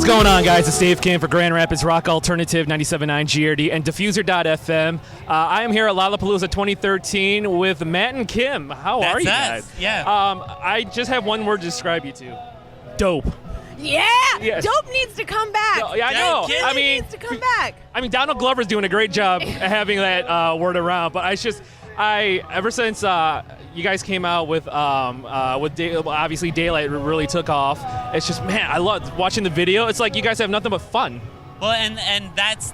What's going on, guys? It's Dave Kim for Grand Rapids Rock Alternative 97.9 GRD and Diffuser.fm. I am here at Lollapalooza 2013 with Matt and Kim. How are you guys? Yeah. I just have one word to describe you two. Dope. Yeah! Yes. Dope needs to come back. Yeah, I know. Kim needs to come back. I mean, Donald Glover's doing a great job having that word around, but ever since you guys came out with obviously Daylight really took off. It's just, man, I love watching the video. It's like you guys have nothing but fun. Well, and that's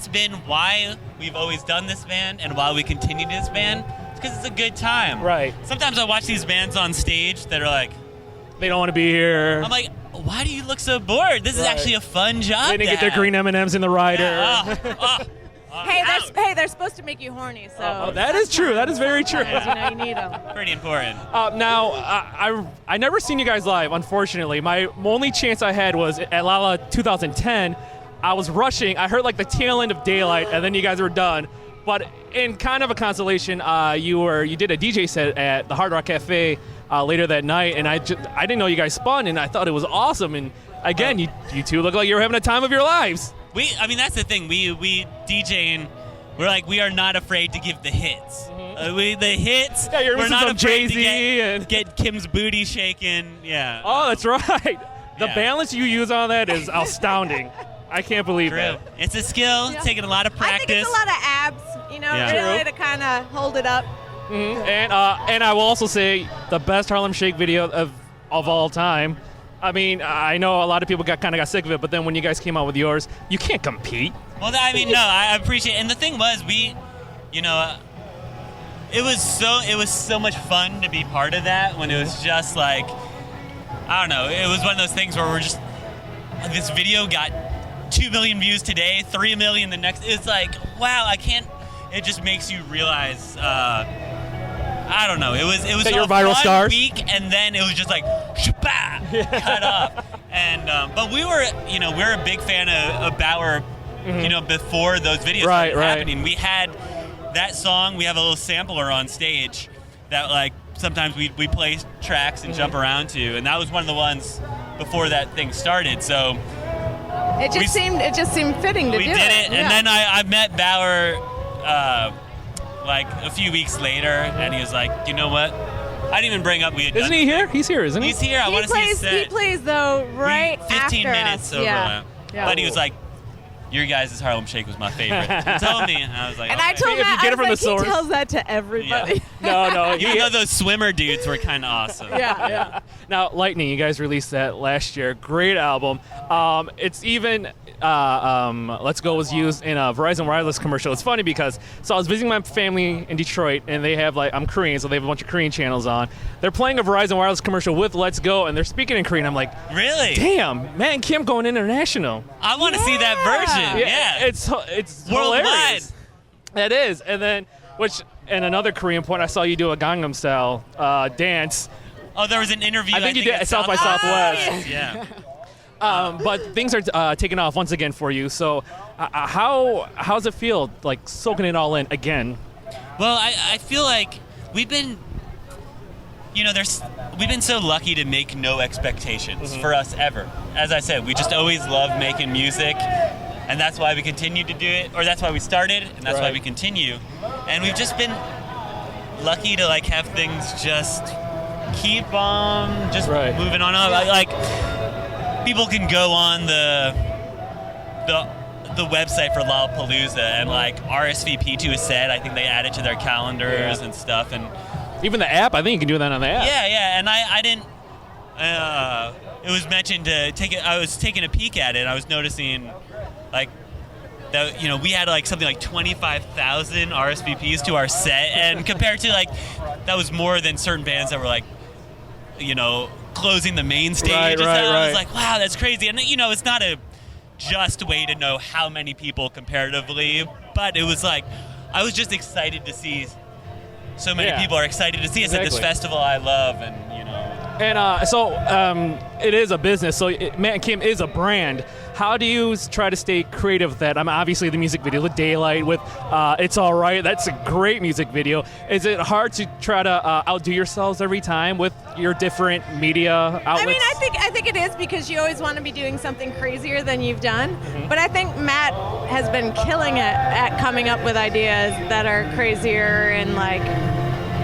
been why we've always done this band and why we continue this band. It's because it's a good time. Right. Sometimes I watch these bands on stage that are like, they don't want to be here. I'm like, why do you look so bored? This is actually a fun job. They didn't get their green M&Ms in the rider. Yeah. Hey, they're supposed to make you horny, so. That is true. That is very true. You need them. Pretty important. Now, I never seen you guys live, unfortunately. My only chance I had was at Lala 2010. I was rushing. I heard like the tail end of Daylight, and then you guys were done. But in kind of a consolation, you did a DJ set at the Hard Rock Cafe later that night, and I didn't know you guys spun, and I thought it was awesome. And again, you two look like you were having a time of your lives. That's the thing. We DJing. We're like, we are not afraid to give the hits. Mm-hmm. The hits. Yeah, you're we're not some afraid Jay-Z to and get Kim's booty shaken. Yeah. Oh, that's right. The Yeah. balance you use on that is astounding. I can't believe True. that. It's a skill. Yeah. Taking a lot of practice. I think it's a lot of abs, Yeah. really to kind of hold it up. Mm-hmm. And I will also say the best Harlem Shake video of all time. I mean, I know a lot of people got sick of it, but then when you guys came out with yours, you can't compete. Well, I mean, no, I appreciate it. And the thing was, it was so much fun to be part of that when it was just like, I don't know, it was one of those things where this video got 2 million views today, 3 million the next. It's like, wow, it just makes you realize, I don't know. It was that a your viral fun stars? week, and then it was just like, cut off. And but we're a big fan of Bauer, before those videos started happening. We had that song. We have a little sampler on stage that like sometimes we play tracks and jump around to, and that was one of the ones before that thing started. So It just seemed fitting to do it. we did it, and then I met Bauer like a few weeks later, and he was like, you know what? I didn't even bring up we had Isn't done he here? He's here, isn't he? He's here. I want to see his set. He plays though right 15 after minutes us. overlap. Yeah. But he was like, your guys' Harlem Shake was my favorite. He told me, and I was like, And okay. I told If you Matt, get it I from was the like, source. he tells that to everybody. No. Even though those swimmer dudes were kind of awesome. Yeah. Now, Lightning, you guys released that last year. Great album. It's even Let's Go was used in a Verizon Wireless commercial. It's funny because I was visiting my family in Detroit, and they have I'm Korean, so they have a bunch of Korean channels on. They're playing a Verizon Wireless commercial with Let's Go, and they're speaking in Korean. I'm like, Really? damn, man, Kim going international. I want to see that version. Yeah. It's Worldwide. hilarious. That is, and then another Korean point, I saw you do a Gangnam Style dance. Oh, there was an interview. I think you did at South by Southwest. Yeah. But things are taking off once again for you. So, how's it feel like soaking it all in again? Well, I feel like we've been, we've been so lucky to make no expectations for us ever. As I said, we just always love making music, and that's why we continue to do it, or that's why we started, and that's why we continue. And we've just been lucky to have things just keep on just moving on. Like people can go on the website for Lollapalooza and RSVP to a set. I think they add it to their calendars and stuff, and even the app. I think you can do that on the app. Yeah, and I didn't. It was mentioned to take it. I was taking a peek at it, and I was noticing that we had something like 25,000 RSVPs to our set, and compared to that was more than certain bands that were closing the main stage. I was like, wow, that's crazy. And it's not a just way to know how many people comparatively, but it was I was just excited to see so many people are excited to see us at this festival I love, and And it is a business, so Matt and Kim is a brand. How do you try to stay creative with that? I mean, obviously the music video with Daylight, with It's Alright, that's a great music video. Is it hard to try to outdo yourselves every time with your different media outlets? I mean, I think it is because you always want to be doing something crazier than you've done. Mm-hmm. But I think Matt has been killing it at coming up with ideas that are crazier and like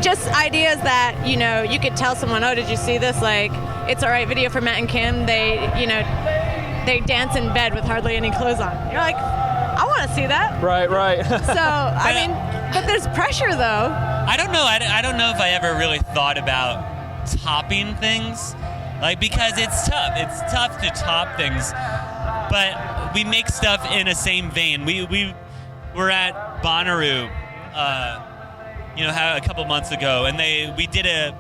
just ideas that, you know, you could tell someone, oh, did you see this? Like, It's Alright video for Matt and Kim. They dance in bed with hardly any clothes on. You're like, I want to see that. Right. So, I mean, but there's pressure though. I don't know. I don't know if I ever really thought about topping things, like, because it's tough. It's tough to top things, but we make stuff in a same vein. We were at Bonnaroo, a couple months ago, and we did a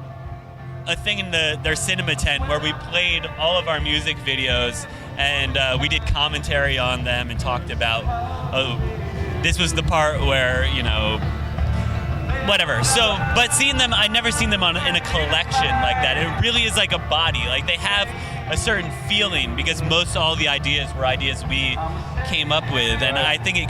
thing in their cinema tent where we played all of our music videos, and we did commentary on them and talked about, this was the part where, whatever. So, but seeing them, I'd never seen them in a collection like that. It really is like a body. Like, they have a certain feeling because most all the ideas were ideas we came up with, and I think it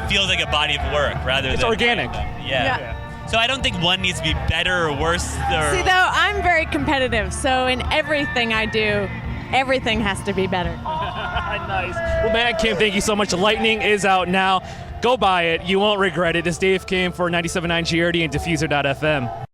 feels like a body of work rather than... It's organic. Yeah. So I don't think one needs to be better or worse. See, though, I'm very competitive, so in everything I do, everything has to be better. Nice. Well, Matt, Kim, thank you so much. Lightning is out now. Go buy it. You won't regret it. It's Dave Kim for 97.9 GRD and Diffuser.fm.